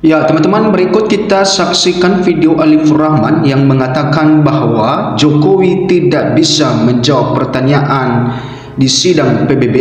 Ya, teman-teman, berikut kita saksikan video Alifur Rahman yang mengatakan bahwa Jokowi tidak bisa menjawab pertanyaan di sidang PBB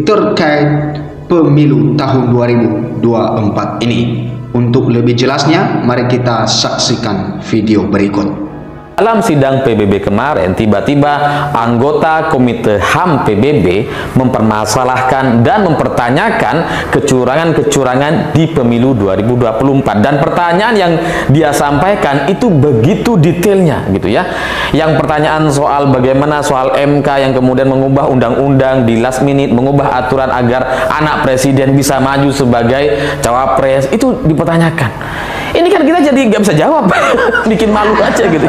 terkait pemilu tahun 2024 ini. Untuk lebih jelasnya, mari kita saksikan video berikut. Dalam sidang PBB kemarin, tiba-tiba anggota Komite HAM PBB mempermasalahkan dan mempertanyakan kecurangan-kecurangan di pemilu 2024. Dan pertanyaan yang dia sampaikan itu begitu detailnya gitu ya. Yang pertanyaan soal bagaimana soal MK yang kemudian mengubah undang-undang di last minute, mengubah aturan agar anak presiden bisa maju sebagai cawapres, itu dipertanyakan. Ini kan kita jadi nggak bisa jawab, bikin malu aja gitu.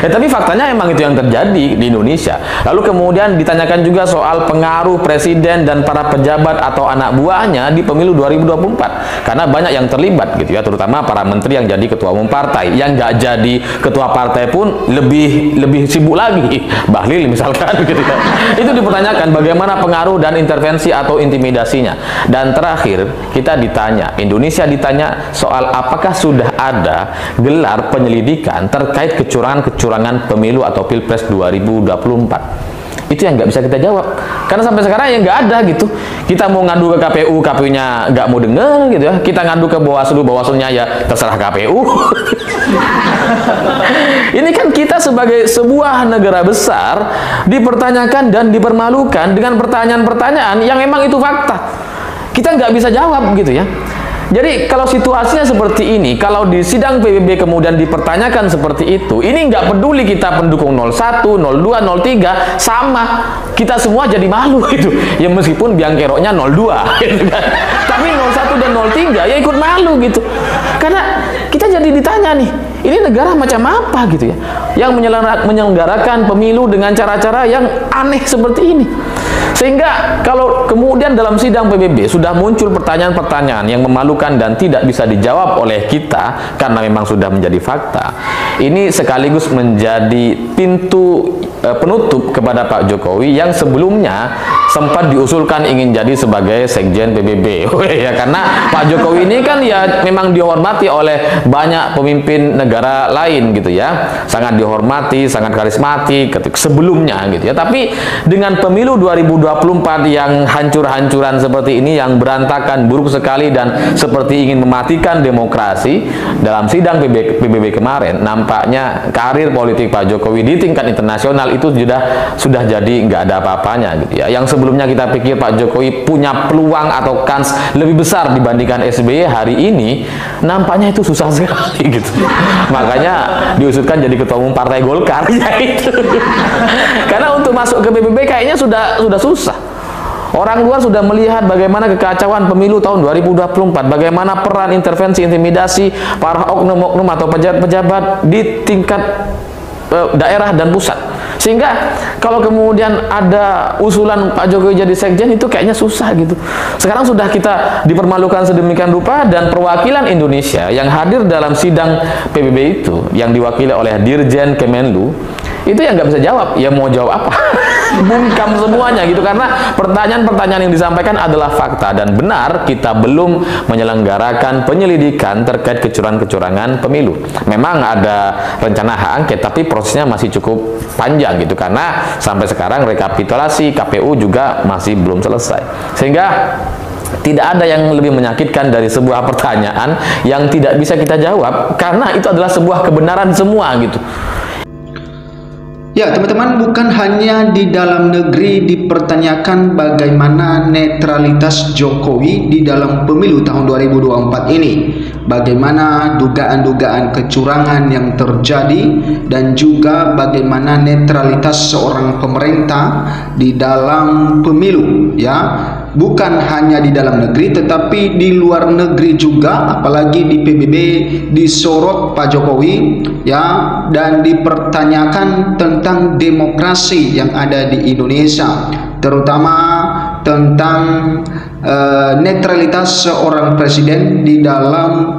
Ya, tapi faktanya emang itu yang terjadi di Indonesia. Lalu kemudian ditanyakan juga soal pengaruh presiden dan para pejabat atau anak buahnya di pemilu 2024. Karena banyak yang terlibat gitu ya, terutama para menteri yang jadi ketua umum partai. Yang nggak jadi ketua partai pun lebih sibuk lagi, Bahlil misalkan gitu ya. Itu dipertanyakan bagaimana pengaruh dan intervensi atau intimidasinya. Dan terakhir kita ditanya, Indonesia ditanya soal apakah sudah ada gelar penyelidikan terkait kecurangan-kecurangan pemilu atau Pilpres 2024. Itu yang nggak bisa kita jawab. Karena sampai sekarang ya nggak ada gitu. Kita mau ngadu ke KPU, KPU-nya nggak mau denger gitu ya. Kita ngadu ke Bawaslu, Bawaslu-nya ya terserah KPU. Ini kan kita sebagai sebuah negara besar dipertanyakan dan dipermalukan dengan pertanyaan-pertanyaan yang memang itu fakta. Kita nggak bisa jawab gitu ya. Jadi kalau situasinya seperti ini, kalau di sidang PBB kemudian dipertanyakan seperti itu, ini nggak peduli kita pendukung 01, 02, 03, sama. Kita semua jadi malu gitu. Ya meskipun biang keroknya 02 gitu kan. Tapi 01 dan 03 ya ikut malu gitu. Karena kita jadi ditanya nih, ini negara macam apa gitu ya, yang menyelenggarakan pemilu dengan cara-cara yang aneh seperti ini. Sehingga kalau kemudian dalam sidang PBB sudah muncul pertanyaan-pertanyaan yang memalukan dan tidak bisa dijawab oleh kita karena memang sudah menjadi fakta, ini sekaligus menjadi pintu penutup kepada Pak Jokowi yang sebelumnya sempat diusulkan ingin jadi sebagai sekjen PBB. Ya, karena Pak Jokowi ini kan ya memang dihormati oleh banyak pemimpin negara lain gitu ya, sangat dihormati, sangat karismatik sebelumnya gitu ya. Tapi dengan pemilu 2024 yang hancur-hancuran seperti ini, yang berantakan, buruk sekali dan seperti ingin mematikan demokrasi, dalam sidang PBB kemarin nampaknya karir politik Pak Jokowi di tingkat internasional itu sudah jadi nggak ada apa-apanya gitu ya. Yang sebelumnya kita pikir Pak Jokowi punya peluang atau kans lebih besar dibandingkan SBY, hari ini nampaknya itu susah sekali gitu. Makanya diusulkan jadi ketua umum Partai Golkar ya itu. Karena untuk masuk ke PBB kayaknya sudah susah. Orang luar sudah melihat bagaimana kekacauan pemilu tahun 2024, bagaimana peran intervensi intimidasi para oknum-oknum atau pejabat-pejabat di tingkat daerah dan pusat. Sehingga kalau kemudian ada usulan Pak Jokowi jadi sekjen itu kayaknya susah gitu. Sekarang sudah kita dipermalukan sedemikian rupa, dan perwakilan Indonesia yang hadir dalam sidang PBB itu yang diwakili oleh Dirjen Kemenlu itu yang nggak bisa jawab. Ya mau jawab apa? Bungkam semuanya gitu, karena pertanyaan-pertanyaan yang disampaikan adalah fakta dan benar. Kita belum menyelenggarakan penyelidikan terkait kecurangan-kecurangan pemilu. Memang ada rencana hak angket, tapi prosesnya masih cukup panjang gitu, karena sampai sekarang rekapitulasi KPU juga masih belum selesai. Sehingga tidak ada yang lebih menyakitkan dari sebuah pertanyaan yang tidak bisa kita jawab, karena itu adalah sebuah kebenaran semua gitu. Ya, teman-teman, bukan hanya di dalam negeri dipertanyakan bagaimana netralitas Jokowi di dalam pemilu tahun 2024 ini, bagaimana dugaan-dugaan kecurangan yang terjadi, dan juga bagaimana netralitas seorang pemerintah di dalam pemilu ya. Bukan hanya di dalam negeri tetapi di luar negeri juga, apalagi di PBB disorot Pak Jokowi ya, dan dipertanyakan tentang demokrasi yang ada di Indonesia, terutama tentang netralitas seorang presiden di dalam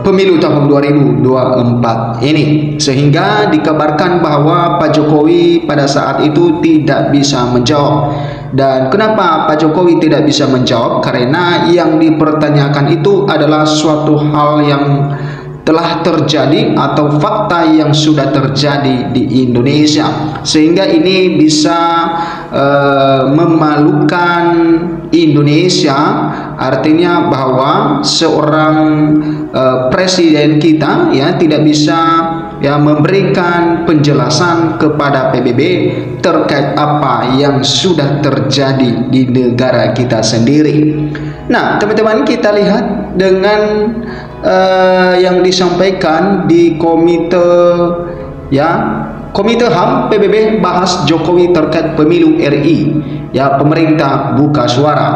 pemilu tahun 2024 ini, sehingga dikabarkan bahwa Pak Jokowi pada saat itu tidak bisa menjawab. Dan kenapa Pak Jokowi tidak bisa menjawab? Karena yang dipertanyakan itu adalah suatu hal yang telah terjadi atau fakta yang sudah terjadi di Indonesia, sehingga ini bisa memalukan Indonesia. Artinya bahwa seorang presiden kita ya tidak bisa ya memberikan penjelasan kepada PBB terkait apa yang sudah terjadi di negara kita sendiri. Nah, teman-teman, kita lihat dengan yang disampaikan di Komite HAM PBB bahas Jokowi terkait pemilu RI. Ya, pemerintah buka suara.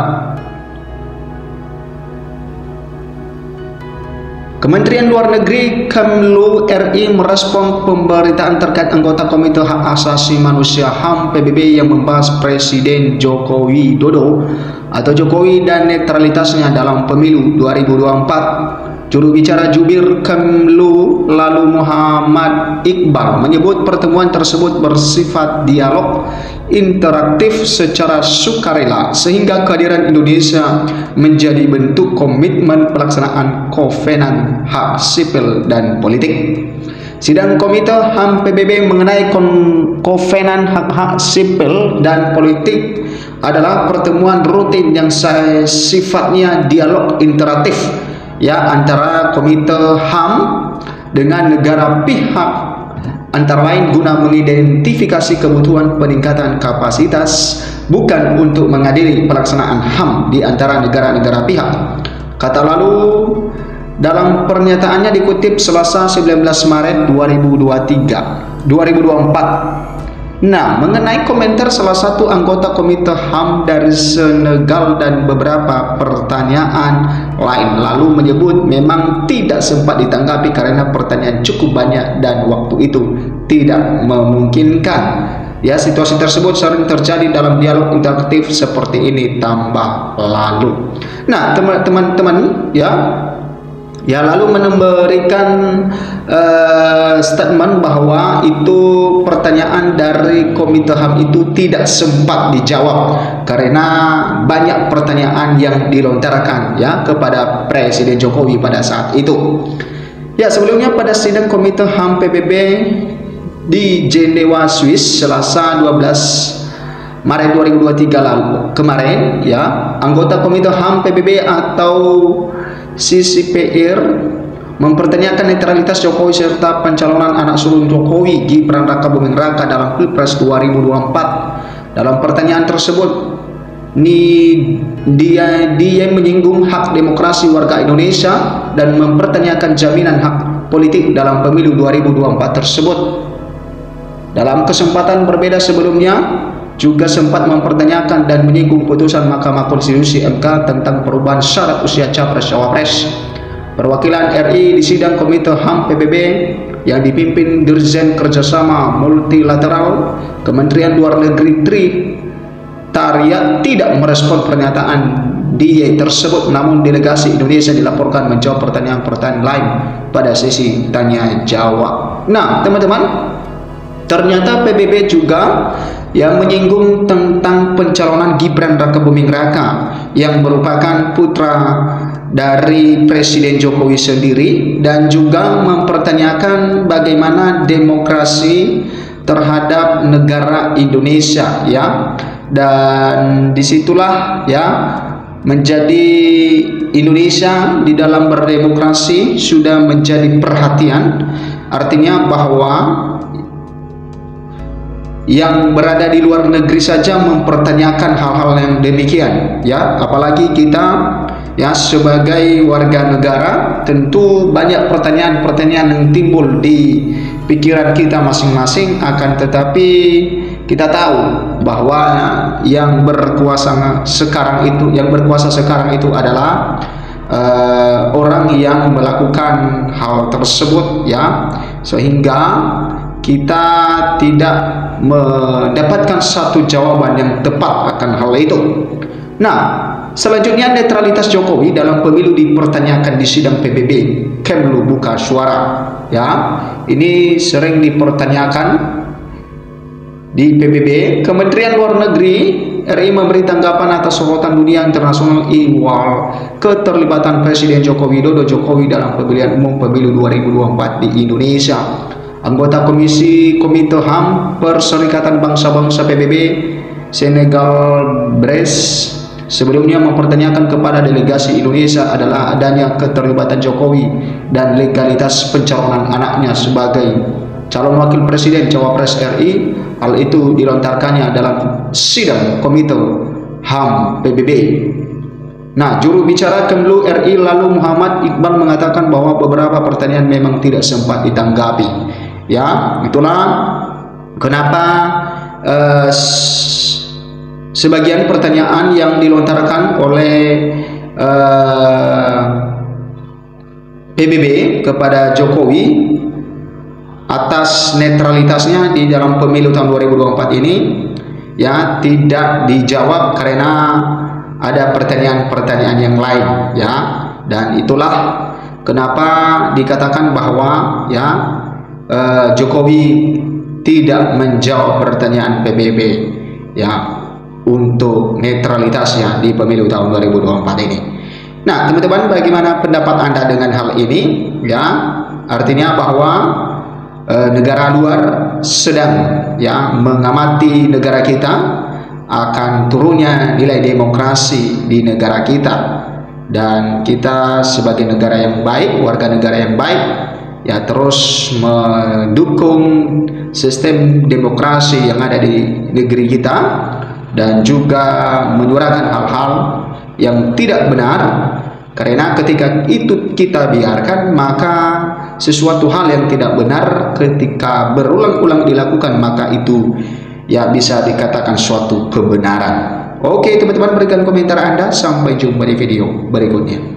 Kementerian Luar Negeri Kemlu RI merespon pemberitaan terkait anggota Komite Hak Asasi Manusia HAM PBB yang membahas Presiden Joko Widodo atau Jokowi dan netralitasnya dalam pemilu 2024. Juru bicara Jubir Kemlu lalu Muhammad Iqbal menyebut pertemuan tersebut bersifat dialog interaktif secara sukarela sehingga kehadiran Indonesia menjadi bentuk komitmen pelaksanaan Kovenan Hak Sipil dan Politik. Sidang Komite HAM PBB mengenai Kovenan Hak Sipil dan Politik adalah pertemuan rutin yang sifatnya dialog interaktif ya antara Komite HAM dengan negara pihak, antara lain guna mengidentifikasi kebutuhan peningkatan kapasitas, bukan untuk mengadili pelaksanaan HAM di antara negara-negara pihak. Kata lalu dalam pernyataannya dikutip Selasa 19 Maret 2024. Nah, mengenai komentar salah satu anggota Komite HAM dari Senegal dan beberapa pertanyaan lain, lalu menyebut memang tidak sempat ditanggapi karena pertanyaan cukup banyak dan waktu itu tidak memungkinkan. Ya, situasi tersebut sering terjadi dalam dialog interaktif seperti ini, tambah lalu. Nah, teman-teman ya lalu memberikan statement bahwa itu pertanyaan dari Komite HAM itu tidak sempat dijawab karena banyak pertanyaan yang dilontarkan ya kepada Presiden Jokowi pada saat itu. Ya, sebelumnya pada sidang Komite HAM PBB di Jenewa, Swiss Selasa 12 Maret 2023 lalu kemarin ya, anggota Komite HAM PBB atau CCPR mempertanyakan netralitas Jokowi serta pencalonan anak sulung Jokowi Gibran Rakabuming Raka dalam Pilpres 2024. Dalam pertanyaan tersebut dia menyinggung hak demokrasi warga Indonesia dan mempertanyakan jaminan hak politik dalam pemilu 2024 tersebut. Dalam kesempatan berbeda sebelumnya juga sempat mempertanyakan dan menyinggung putusan Mahkamah Konstitusi MK tentang perubahan syarat usia Capres-Cawapres. Perwakilan RI di sidang Komite HAM PBB yang dipimpin Dirjen Kerjasama Multilateral Kementerian Luar Negeri Tri Tariat tidak merespon pernyataan DIY tersebut, namun delegasi Indonesia dilaporkan menjawab pertanyaan-pertanyaan lain pada sesi tanya jawab. Nah, teman-teman, ternyata PBB juga yang menyinggung tentang pencalonan Gibran Rakabuming Raka yang merupakan putra dari Presiden Jokowi sendiri dan juga mempertanyakan bagaimana demokrasi terhadap negara Indonesia ya, dan disitulah ya menjadi Indonesia di dalam berdemokrasi sudah menjadi perhatian. Artinya bahwa yang berada di luar negeri saja mempertanyakan hal-hal yang demikian ya, apalagi kita ya sebagai warga negara, tentu banyak pertanyaan-pertanyaan yang timbul di pikiran kita masing-masing. Akan tetapi kita tahu bahwa yang berkuasa sekarang itu adalah orang yang melakukan hal tersebut ya, sehingga kita tidak mendapatkan satu jawaban yang tepat akan hal itu. Nah, selanjutnya netralitas Jokowi dalam pemilu dipertanyakan di sidang PBB Kemlu buka suara ya. Ini sering dipertanyakan di PBB. Kementerian Luar Negeri RI memberi tanggapan atas sorotan dunia internasional ihwal keterlibatan Presiden Joko Widodo dalam pemilihan umum pemilu 2024 di Indonesia. Anggota Komite HAM Perserikatan Bangsa-Bangsa PBB Senegal Bres sebelumnya mempertanyakan kepada delegasi Indonesia adalah adanya keterlibatan Jokowi dan legalitas pencalonan anaknya sebagai calon wakil presiden Cawapres RI. Hal itu dilontarkannya dalam sidang Komite HAM PBB. Nah, juru bicara Kemlu RI lalu Muhammad Iqbal mengatakan bahwa beberapa pertanyaan memang tidak sempat ditanggapi. Ya, itulah kenapa sebagian pertanyaan yang dilontarkan oleh PBB kepada Jokowi atas netralitasnya di dalam pemilu tahun 2024 ini ya tidak dijawab karena ada pertanyaan-pertanyaan yang lain ya, dan itulah kenapa dikatakan bahwa ya Jokowi tidak menjawab pertanyaan PBB ya untuk netralitasnya di pemilu tahun 2024 ini. Nah, teman-teman, bagaimana pendapat Anda dengan hal ini ya? Artinya bahwa negara luar sedang ya mengamati negara kita akan turunnya nilai demokrasi di negara kita, dan kita sebagai negara yang baik, warga negara yang baik ya terus mendukung sistem demokrasi yang ada di negeri kita dan juga menyuarakan hal-hal yang tidak benar, karena ketika itu kita biarkan maka sesuatu hal yang tidak benar ketika berulang-ulang dilakukan maka itu ya bisa dikatakan suatu kebenaran. Oke teman-teman, berikan komentar Anda, sampai jumpa di video berikutnya.